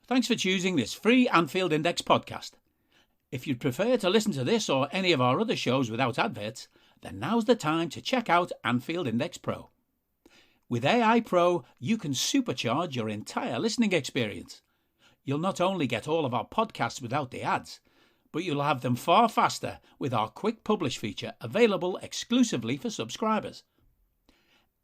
Thanks for choosing this free Anfield Index podcast. If you'd prefer to listen to this or any of our other shows without adverts, then now's the time to check out Anfield Index Pro. With AI Pro, you can supercharge your entire listening experience. You'll not only get all of our podcasts without the ads, but you'll have them far faster with our quick publish feature available exclusively for subscribers.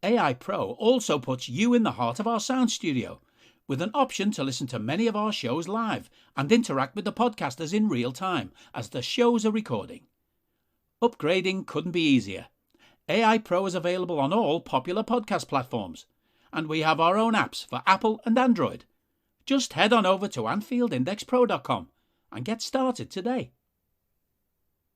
AI Pro also puts you in the heart of our sound studio, with an option to listen to many of our shows live and interact with the podcasters in real time as the shows are recording. Upgrading couldn't be easier. AI Pro is available on all popular podcast platforms, and we have our own apps for Apple and Android. Just head on over to AnfieldIndexPro.com and get started today.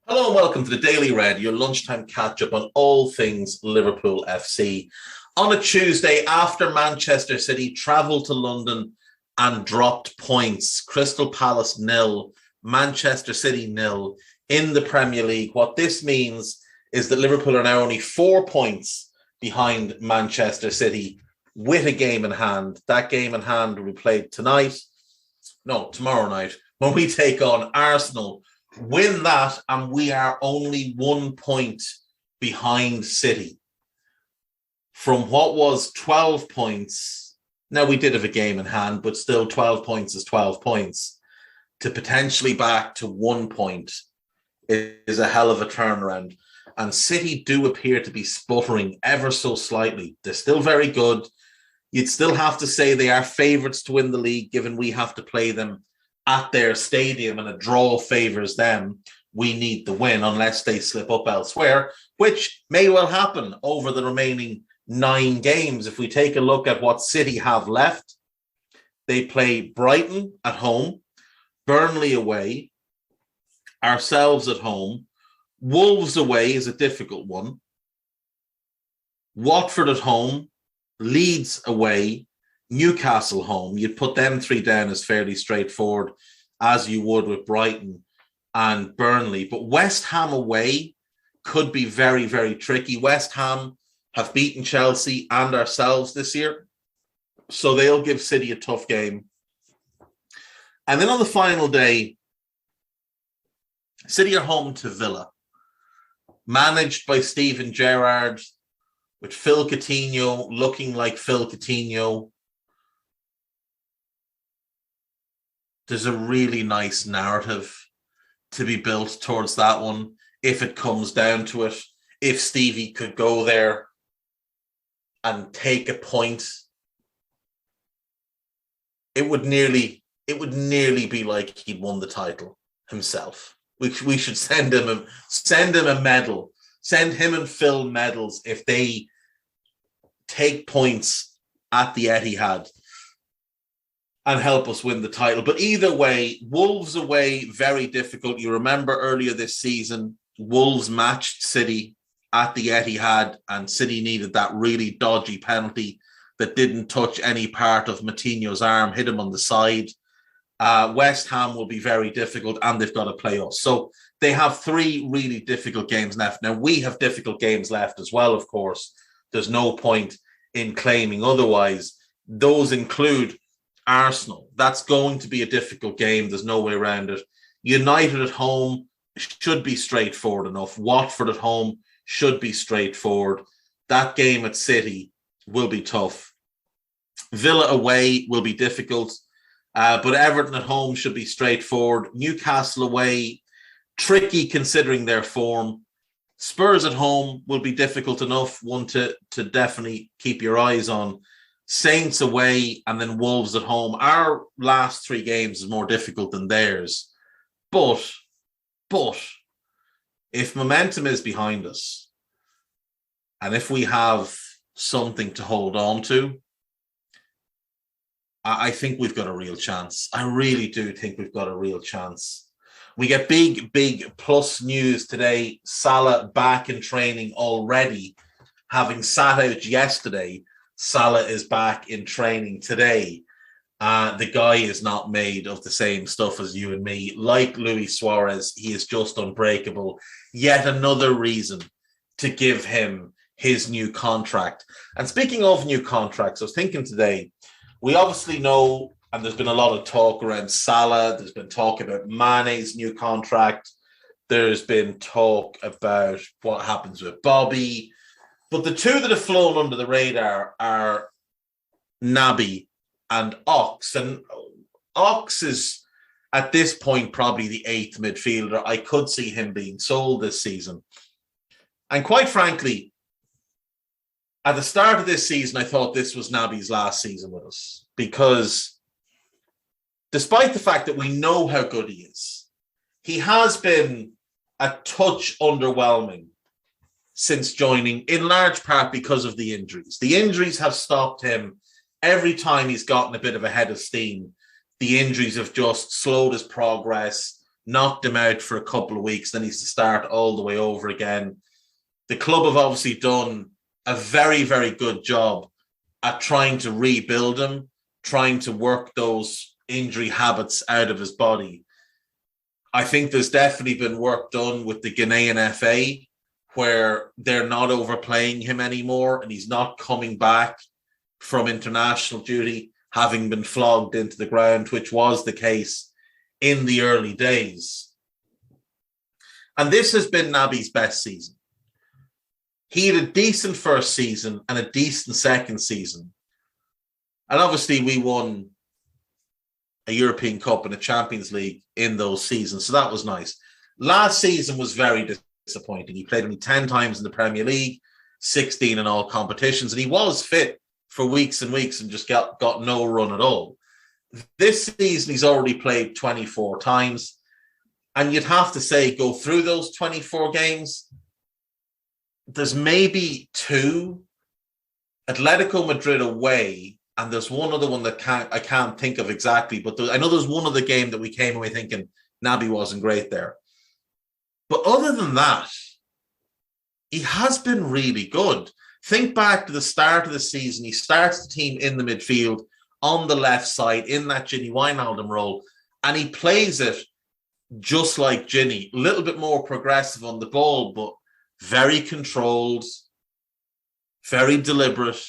Hello and welcome to the Daily Red, your lunchtime catch-up on all things Liverpool FC. On a Tuesday after Manchester City travelled to London and dropped points, Crystal Palace 0, Manchester City 0 in the Premier League. What this means is that Liverpool are now only 4 points behind Manchester City with a game in hand. That game in hand will be played tomorrow night, when we take on Arsenal. Win that and we are only 1 point behind City. From what was 12 points, now we did have a game in hand, but still 12 points is 12 points, to potentially back to 1 point is a hell of a turnaround. And City do appear to be sputtering ever so slightly. They're still very good. You'd still have to say they are favourites to win the league, given we have to play them at their stadium and a draw favours them. We need the win unless they slip up elsewhere, which may well happen over the remaining 9 games. If we take a look at what City have left, they play Brighton at home, Burnley away, ourselves at home, Wolves away is a difficult one, Watford at home, Leeds away, Newcastle home. You'd put them 3 down as fairly straightforward, as you would with Brighton and Burnley. But West Ham away could be very, very tricky. West Ham have beaten Chelsea and ourselves this year, so they'll give City a tough game. And then on the final day, City are home to Villa, managed by Steven Gerrard, with Phil Coutinho looking like Phil Coutinho. There's a really nice narrative to be built towards that one, if it comes down to it. If Stevie could go there and take a point, it would nearly be like he'd won the title himself. We should send him a medal. Send him and Phil medals if they take points at the Etihad and help us win the title. But either way, Wolves away, very difficult. You remember earlier this season, Wolves matched City at the Etihad, and City needed that really dodgy penalty that didn't touch any part of Moutinho's arm, hit him on the side. West Ham will be very difficult, and they've got to play us. So they have 3 really difficult games left. Now, we have difficult games left as well, of course. There's no point in claiming otherwise. Those include Arsenal. That's going to be a difficult game. There's no way around it. United at home should be straightforward enough. Watford at home should be straightforward. That game at City will be tough. Villa away will be difficult, but Everton at home should be straightforward. Newcastle away, tricky considering their form. Spurs at home will be difficult enough, one to definitely keep your eyes on. Saints away and then Wolves at home. Our last 3 games is more difficult than theirs. But if momentum is behind us and if we have something to hold on to, I think we've got a real chance. I really do think we've got a real chance. We get big plus news today. Salah back in training already. Having sat out yesterday, Salah is back in training today. The guy is not made of the same stuff as you and me. Like Luis Suarez, he is just unbreakable. Yet another reason to give him his new contract. And speaking of new contracts, I was thinking today, we obviously know and there's been a lot of talk around Salah. There's been talk about Mane's new contract. There's been talk about what happens with Bobby. But the two that have flown under the radar are Naby and Ox. And Ox is, at this point, probably the 8th midfielder. I could see him being sold this season. And quite frankly, at the start of this season, I thought this was Naby's last season with us, because despite the fact that we know how good he has been a touch underwhelming since joining, in large part because of the injuries. The injuries have stopped him every time he's gotten a bit of a head of steam. The injuries have just slowed his progress, knocked him out for a couple of weeks, then he's to start all the way over again. The club have obviously done a very, very good job at trying to rebuild him, trying to work those injury habits out of his body. I think there's definitely been work done with the Ghanaian FA, where they're not overplaying him anymore and he's not coming back from international duty having been flogged into the ground, which was the case in the early days. And this has been Naby's best season. He had a decent first season and a decent second season. And obviously we won a European Cup and a Champions League in those seasons, so that was nice. Last season was very disappointing. He played only 10 times in the Premier League, 16 in all competitions, and he was fit for weeks and weeks and just got no run at all. This season, he's already played 24 times, and you'd have to say, go through those 24 games, there's maybe 2, Atletico Madrid away, and there's one other one that I can't think of exactly, but I know there's one other game that we came away thinking Naby wasn't great there. But other than that, he has been really good. Think back to the start of the season. He starts the team in the midfield on the left side in that Ginny Wijnaldum role, and he plays it just like Ginny, a little bit more progressive on the ball, but very controlled, very deliberate,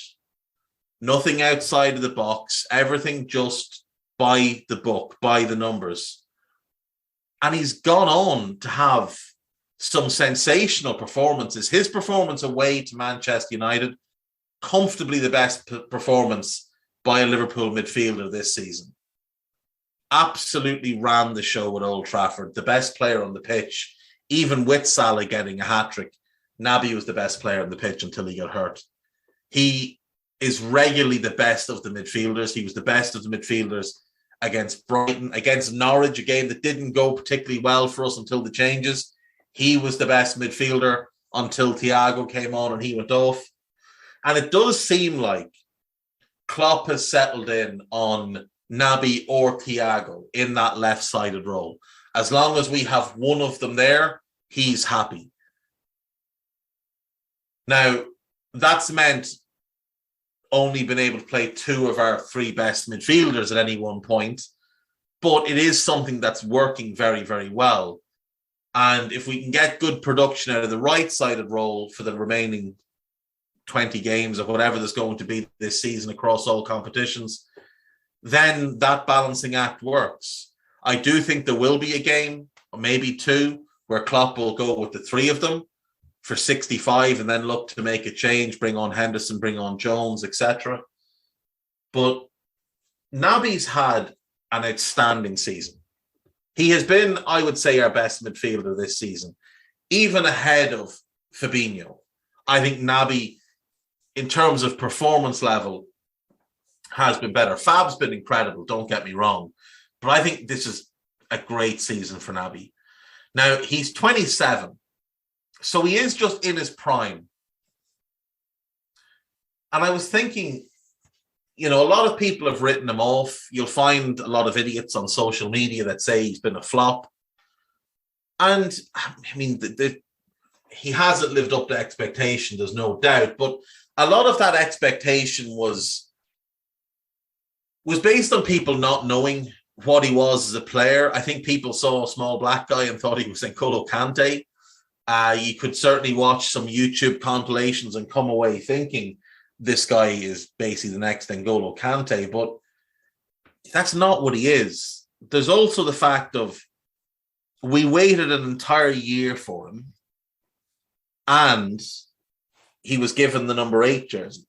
nothing outside of the box, everything just by the book, by the numbers. And he's gone on to have some sensational performances. His performance away to Manchester United, comfortably the best performance by a Liverpool midfielder this season. Absolutely ran the show at Old Trafford, the best player on the pitch, even with Salah getting a hat-trick. Naby was the best player on the pitch until he got hurt. He is regularly the best of the midfielders. He was the best of the midfielders against Brighton, against Norwich, a game that didn't go particularly well for us until the changes. He was the best midfielder until Thiago came on and he went off. And it does seem like Klopp has settled in on Naby or Thiago in that left-sided role. As long as we have one of them there, he's happy. Now, that's meant only been able to play 2 of our 3 best midfielders at any one point, but it is something that's working very, very well. And if we can get good production out of the right-sided role for the remaining 20 games or whatever there's going to be this season across all competitions, then that balancing act works. I do think there will be a game, or maybe 2, where Klopp will go with the 3 of them for 65 and then look to make a change, bring on Henderson, bring on Jones, etc. But Naby's had an outstanding season. He has been, I would say, our best midfielder this season, even ahead of Fabinho. I think Naby, in terms of performance level, has been better. Fab's been incredible, don't get me wrong, but I think this is a great season for Naby. Now, he's 27, so he is just in his prime. And I was thinking, you know, a lot of people have written him off. You'll find a lot of idiots on social media that say he's been a flop. And, I mean, he hasn't lived up to expectation, there's no doubt. But a lot of that expectation was based on people not knowing what he was as a player. I think people saw a small black guy and thought he was N'Golo Kante. You could certainly watch some YouTube compilations and come away thinking this guy is basically the next N'Golo Kante. But That's not what he is. There's also the fact of we waited an entire year for him, and he was given the number 8 jersey.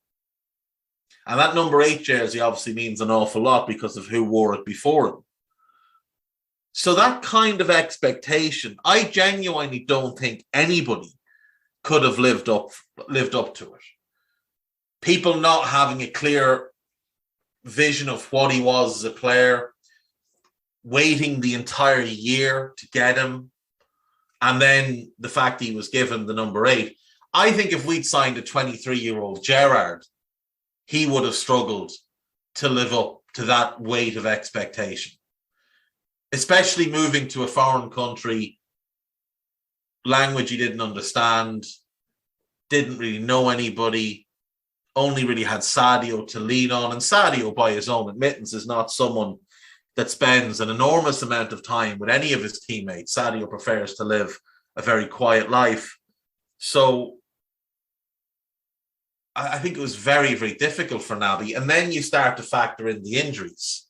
And that number 8 jersey obviously means an awful lot because of who wore it before him. So that kind of expectation, I genuinely don't think anybody could have lived up to it. People not having a clear vision of what he was as a player, waiting the entire year to get him, and then the fact he was given the number 8. I think if we'd signed a 23-year-old Gerrard, he would have struggled to live up to that weight of expectation, especially moving to a foreign country, language he didn't understand, didn't really know anybody, only really had Sadio to lean on. And Sadio, by his own admittance, is not someone that spends an enormous amount of time with any of his teammates. Sadio prefers to live a very quiet life. So I think it was very, very difficult for Naby. And then you start to factor in the injuries.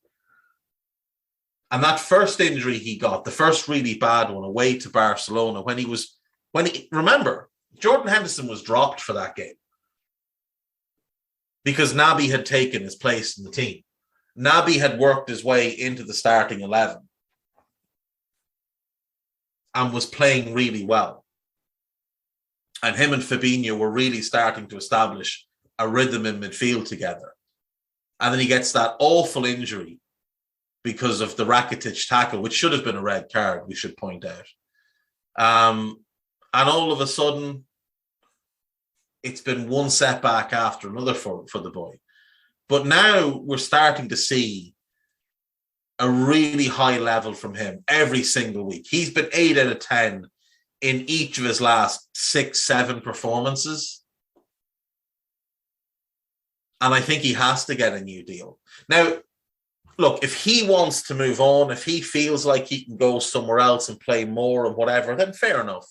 And that first injury he got, the first really bad one away to Barcelona, remember, Jordan Henderson was dropped for that game because Naby had taken his place in the team. Naby had worked his way into the starting 11 and was playing really well. And him and Fabinho were really starting to establish a rhythm in midfield together. And then he gets that awful injury because of the Rakitic tackle, which should have been a red card, we should point out. And all of a sudden, it's been one setback after another for the boy. But now we're starting to see a really high level from him every single week. He's been 8 out of 10 in each of his last 6-7 performances. And I think he has to get a new deal. Now, look, if he wants to move on, if he feels like he can go somewhere else and play more and whatever, then fair enough.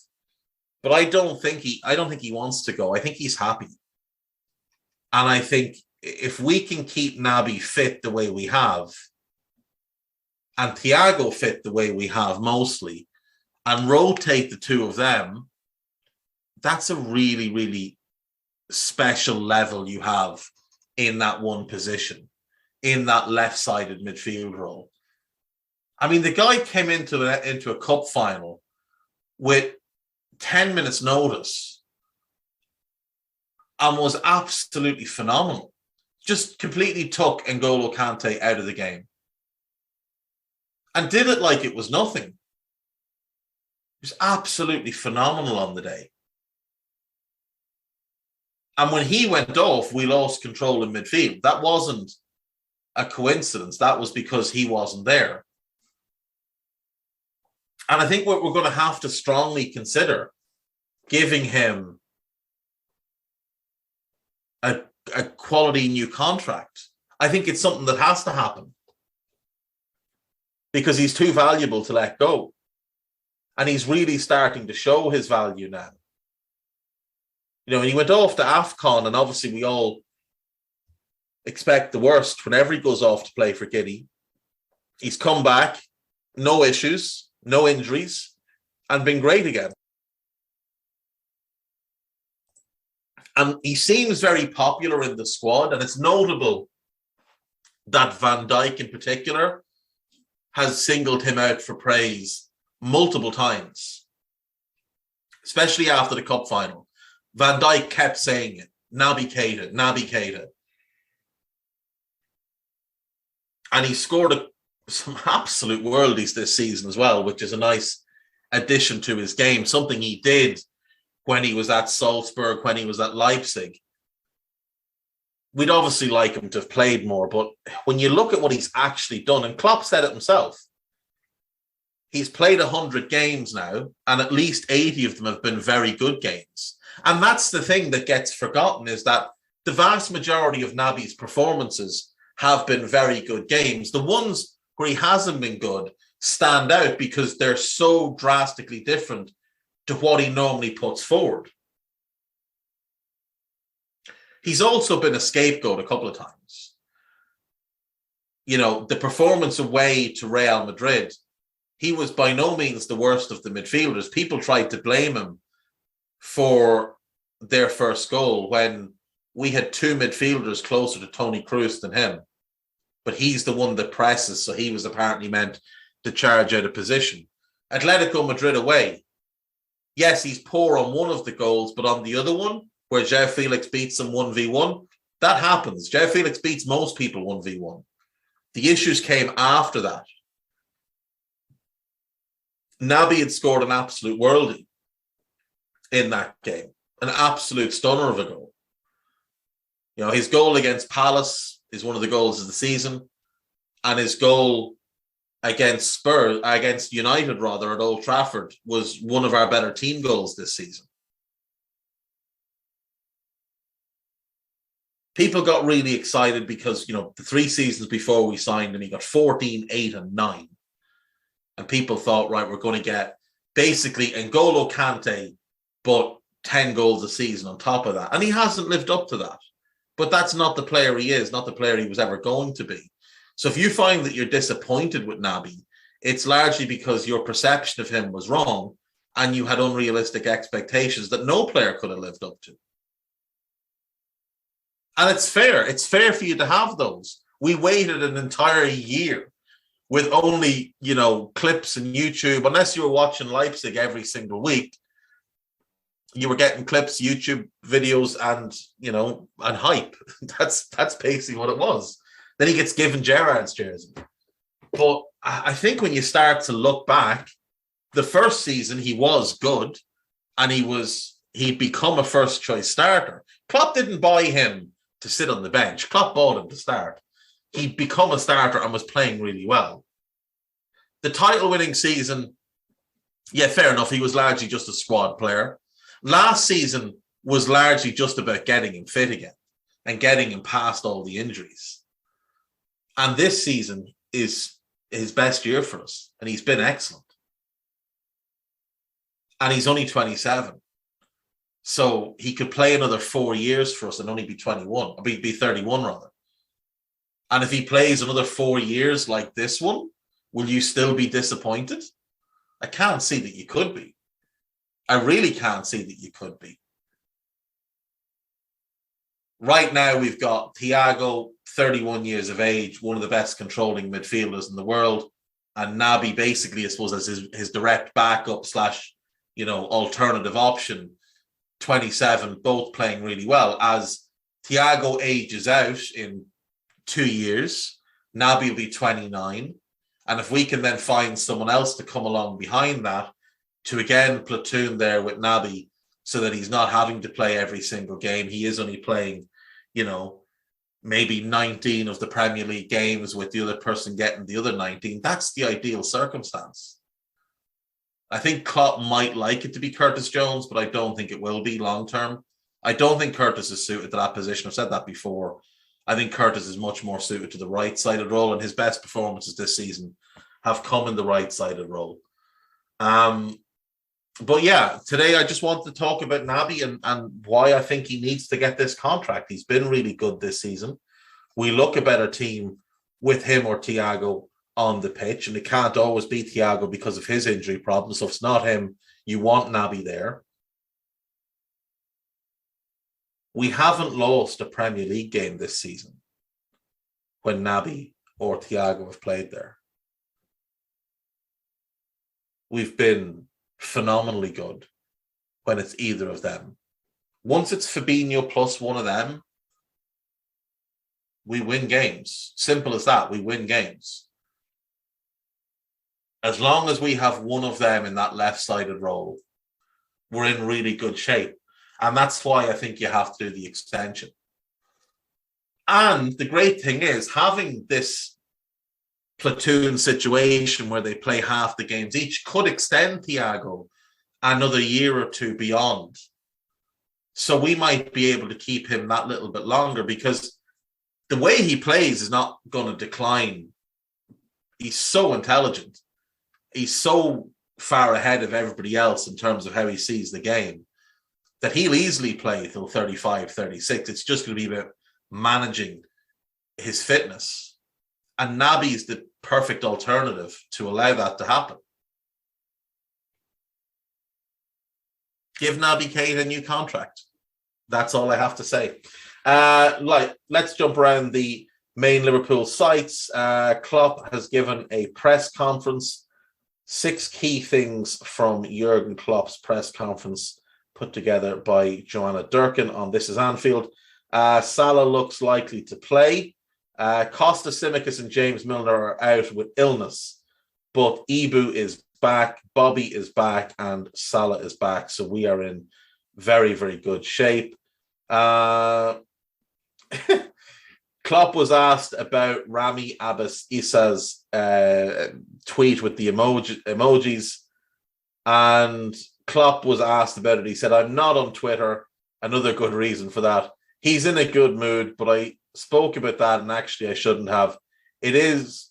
But I don't think he wants to go. I think he's happy. And I think if we can keep Naby fit the way we have, and Thiago fit the way we have mostly, and rotate the two of them, that's a really, really special level you have in that one position, in that left-sided midfield role. I mean, the guy came into a cup final with 10 minutes notice and was absolutely phenomenal. Just completely took N'Golo Kante out of the game and did it like it was nothing. He was absolutely phenomenal on the day. And when he went off, we lost control in midfield. That wasn't a coincidence. That was because he wasn't there. And I think what we're going to have to strongly consider giving him a quality new contract. I think it's something that has to happen because he's too valuable to let go. And he's really starting to show his value now. You know, when he went off to AFCON, and obviously we all expect the worst whenever he goes off to play for Guinea. He's come back, no issues, no injuries, and been great again. And he seems very popular in the squad, and it's notable that Van Dijk in particular has singled him out for praise multiple times, especially after the cup final. Van Dijk kept saying it, Naby Keita, Naby Keita. And he scored some absolute worldies this season as well, which is a nice addition to his game, something he did when he was at Salzburg, when he was at Leipzig. We'd obviously like him to have played more, but when you look at what he's actually done, and Klopp said it himself, he's played 100 games now, and at least 80 of them have been very good games. And that's the thing that gets forgotten, is that the vast majority of Naby's performances have been very good games. The ones where he hasn't been good stand out because they're so drastically different to what he normally puts forward. He's also been a scapegoat a couple of times. the performance away to Real Madrid, he was by no means the worst of the midfielders. People tried to blame him for their first goal when we had two midfielders closer to Toni Kroos than him. But he's the one that presses, so he was apparently meant to charge out of position. Atletico Madrid away. Yes, he's poor on one of the goals, but on the other one, where João Felix beats him 1v1, that happens. João Felix beats most people 1v1. The issues came after that. Naby had scored an absolute worldie in that game. An absolute stunner of a goal. His goal against Palace is one of the goals of the season. And his goal against United at Old Trafford was one of our better team goals this season. People got really excited because, the 3 seasons before we signed him, he got 14, 8, and 9. And people thought, right, we're going to get basically N'Golo Kante, but 10 goals a season on top of that. And he hasn't lived up to that. But that's not the player he is, not the player he was ever going to be. So if you find that you're disappointed with Naby, it's largely because your perception of him was wrong and you had unrealistic expectations that no player could have lived up to. And it's fair. It's fair for you to have those. We waited an entire year with only, clips and YouTube. Unless you were watching Leipzig every single week, you were getting clips, YouTube videos, and hype. That's basically what it was. Then he gets given Gerrard's jersey. But I think when you start to look back, the first season he was good, and he'd become a first choice starter. Klopp didn't buy him to sit on the bench. Klopp bought him to start. He'd become a starter and was playing really well. The title-winning season, yeah, fair enough. He was largely just a squad player. Last season was largely just about getting him fit again and getting him past all the injuries. And this season is his best year for us, and he's been excellent. And he's only 27. So he could play another 4 years for us and only be 21, or be 31 rather. And if he plays another 4 years like this one, will you still be disappointed? I can't see that you could be. I really can't see that you could be. Right now, we've got Thiago, 31 years of age, one of the best controlling midfielders in the world, and Naby basically, I suppose, as his direct backup / alternative option, 27, both playing really well. As Thiago ages out in 2 years, Naby will be 29. And if we can then find someone else to come along behind that to again platoon there with Naby so that he's not having to play every single game, he is only playing, maybe 19 of the Premier League games with the other person getting the other 19. That's the ideal circumstance. I think Klopp might like it to be Curtis Jones, but I don't think it will be long term. I don't think Curtis is suited to that position. I've said that before. I think Curtis is much more suited to the right-sided role, and his best performances this season have come in the right-sided role. But yeah, today I just wanted to talk about Naby and why I think he needs to get this contract. He's been really good this season. We look a better team with him or Thiago on the pitch, and it can't always be Thiago because of his injury problems. So if it's not him, you want Naby there. We haven't lost a Premier League game this season when Naby or Thiago have played there. We've been phenomenally good when it's either of them. Once it's Fabinho plus one of them, we win games. Simple as that. We win games. As long as we have one of them in that left-sided role, we're in really good shape. And that's why I think you have to do the extension. And the great thing is, having this platoon situation where they play half the games each could extend Thiago another year or two beyond. So we might be able to keep him that little bit longer because the way he plays is not going to decline. He's so intelligent. He's so far ahead of everybody else in terms of how he sees the game that he'll easily play till 35, 36. It's just going to be about managing his fitness And Naby's the perfect alternative to allow that to happen. Give Naby Keita a new contract. That's all I have to say. Let's jump around the main Liverpool sites. Klopp has given a press conference. 6 key things from Jurgen Klopp's press conference put together by Joanna Durkin on This Is Anfield. Salah looks likely to play. Costa Tsimikas and James Milner are out with illness, but Ibu is back, Bobby is back, and Salah is back. So we are in very, very good shape. Klopp was asked about Rami Abbas Issa's tweet with the emojis, and Klopp was asked about it. He said, "I'm not on Twitter." Another good reason for that. He's in a good mood, but I spoke about that, and actually I shouldn't have. It is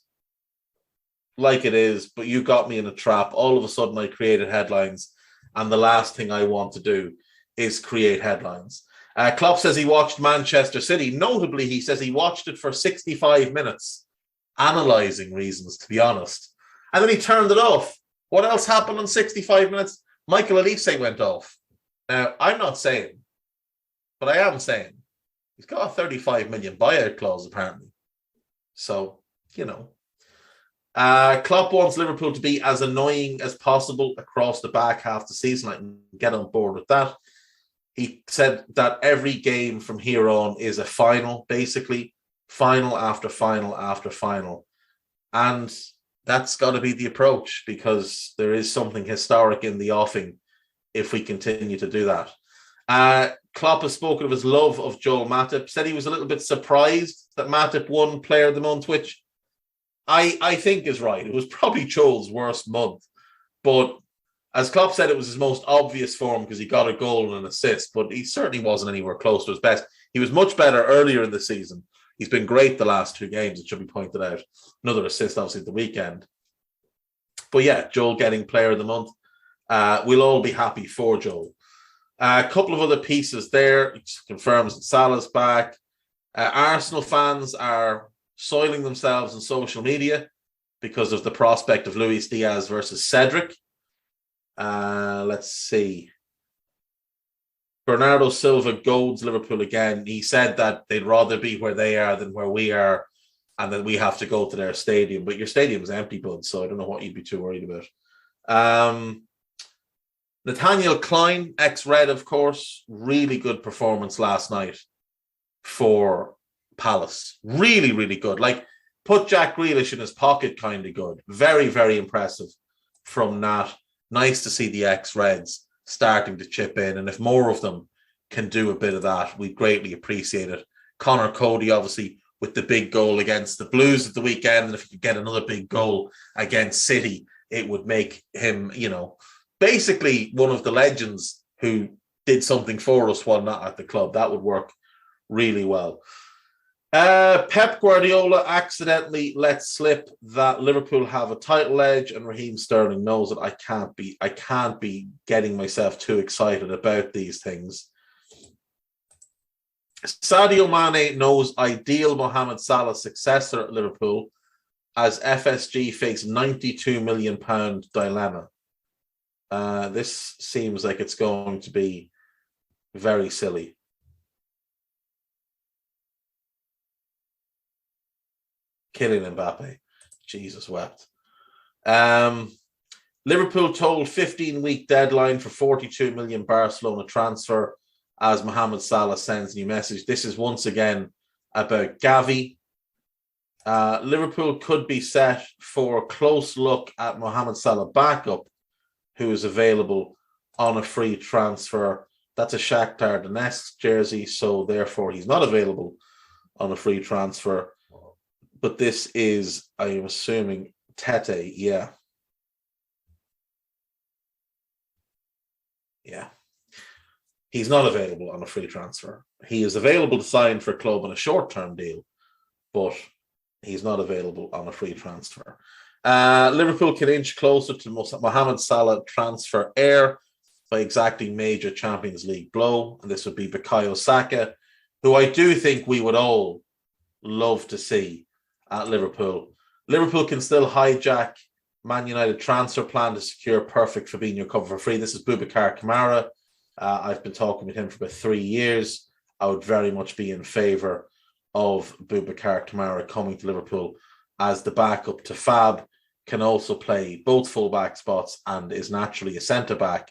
like it is, but you got me in a trap. All of a sudden I created headlines, and the last thing I want to do is create headlines. Klopp says he watched Manchester City. Notably, he says he watched it for 65 minutes, analysing reasons, to be honest. And then he turned it off. What else happened in 65 minutes? Michael Olise went off. Now, I'm not saying, but I am saying, he's got a 35 million buyout clause, apparently. So, you know. Klopp wants Liverpool to be as annoying as possible across the back half of the season. I can get on board with that. He said that every game from here on is a final, basically. Final after final after final. And that's got to be the approach, because there is something historic in the offing if we continue to do that. Klopp has spoken of his love of Joel Matip, said he was a little bit surprised that Matip won Player of the Month, which I think is right. It was probably Joel's worst month. But as Klopp said, it was his most obvious form because he got a goal and an assist, but he certainly wasn't anywhere close to his best. He was much better earlier in the season. He's been great the last 2 games, it should be pointed out. Another assist, obviously, at the weekend. But yeah, Joel getting Player of the Month. We'll all be happy for Joel. A couple of other pieces there. It confirms that Salah's back. Arsenal fans are soiling themselves on social media because of the prospect of Luis Diaz versus Cedric. Let's see. Bernardo Silva goads Liverpool again. He said that they'd rather be where they are than where we are, and then we have to go to their stadium. But your stadium's empty, bud, so I don't know what you'd be too worried about. Nathaniel Klein, ex-Red, of course, really good performance last night for Palace. Really, really good. Like, put Jack Grealish in his pocket kind of good. Very, very impressive from Nat. Nice to see the ex-Reds starting to chip in. And if more of them can do a bit of that, we'd greatly appreciate it. Connor Cody, obviously, with the big goal against the Blues at the weekend. And if he could get another big goal against City, it would make him, you know, basically one of the legends who did something for us while not at the club. That would work really well. Pep Guardiola accidentally let slip that Liverpool have a title edge, and Raheem Sterling knows that I can't be getting myself too excited about these things. Sadio Mane knows ideal Mohamed Salah successor at Liverpool as FSG face £92 million dilemma. This seems like it's going to be very silly. Kylian Mbappe. Jesus wept. Liverpool told 15-week deadline for 42 million Barcelona transfer as Mohamed Salah sends new message. This is once again about Gavi. Liverpool could be set for a close look at Mohamed Salah backup, who is available on a free transfer. That's a Shakhtar Donetsk jersey, so therefore he's not available on a free transfer. But this is, I am assuming, Tete, yeah. Yeah. He's not available on a free transfer. He is available to sign for a club on a short-term deal, but he's not available on a free transfer. Liverpool can inch closer to Mohamed Salah transfer heir by exacting major Champions League blow, and this would be Bukayo Saka, who I do think we would all love to see at Liverpool. Liverpool can still hijack Man United transfer plan to secure perfect Fabinho cover for free. This is Boubacar Kamara. I've been talking with him for about 3 years. I would very much be in favour of Boubacar Kamara coming to Liverpool as the backup to Fab. Can also play both full-back spots and is naturally a centre-back.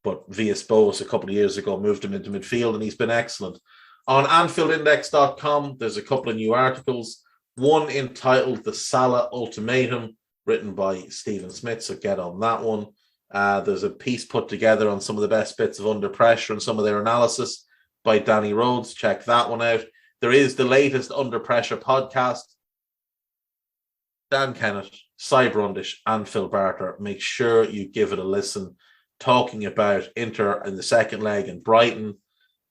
But Villas-Boas a couple of years ago moved him into midfield and he's been excellent. On AnfieldIndex.com, there's a couple of new articles. One entitled The Salah Ultimatum, written by Stephen Smith, so get on that one. There's a piece put together on some of the best bits of Under Pressure and some of their analysis by Danny Rhodes. Check that one out. There is the latest Under Pressure podcast. Dan Kennett, Cy Brundish, and Phil Barter. Make sure you give it a listen. Talking about Inter in the second leg and Brighton.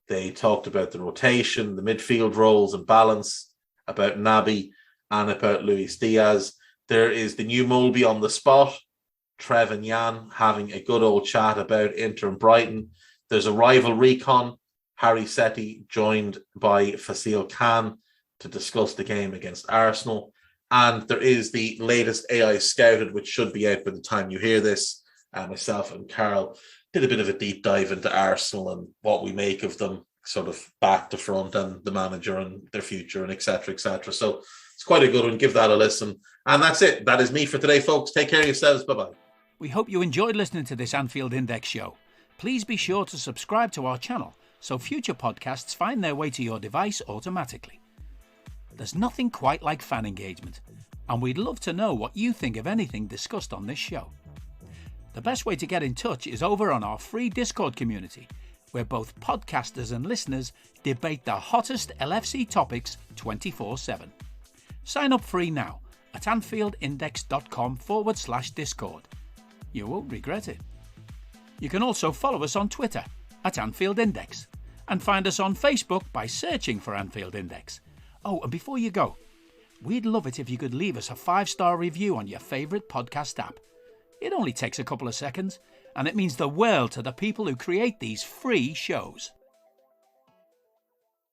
They talked about the rotation, the midfield roles and balance, about Naby and about Luis Diaz. There is the new Mulby on the spot, Trev and Jan having a good old chat about Inter and Brighton. There's a rival recon, Harry Setti joined by Fasil Khan to discuss the game against Arsenal. And there is the latest AI Scouted, which should be out by the time you hear this. Myself and Carl did a bit of a deep dive into Arsenal and what we make of them, sort of back to front, and the manager and their future, and etc., etc. So it's quite a good one. Give that a listen. And that's it. That is me for today, folks. Take care of yourselves. Bye-bye. We hope you enjoyed listening to this Anfield Index show. Please be sure to subscribe to our channel so future podcasts find their way to your device automatically. There's nothing quite like fan engagement, and we'd love to know what you think of anything discussed on this show. The best way to get in touch is over on our free Discord community, where both podcasters and listeners debate the hottest LFC topics 24/7. Sign up free now at AnfieldIndex.com/Discord. You won't regret it. You can also follow us on Twitter at Anfield Index and find us on Facebook by searching for Anfield Index. Oh, and before you go, we'd love it if you could leave us a 5-star review on your favourite podcast app. It only takes a couple of seconds, and it means the world to the people who create these free shows.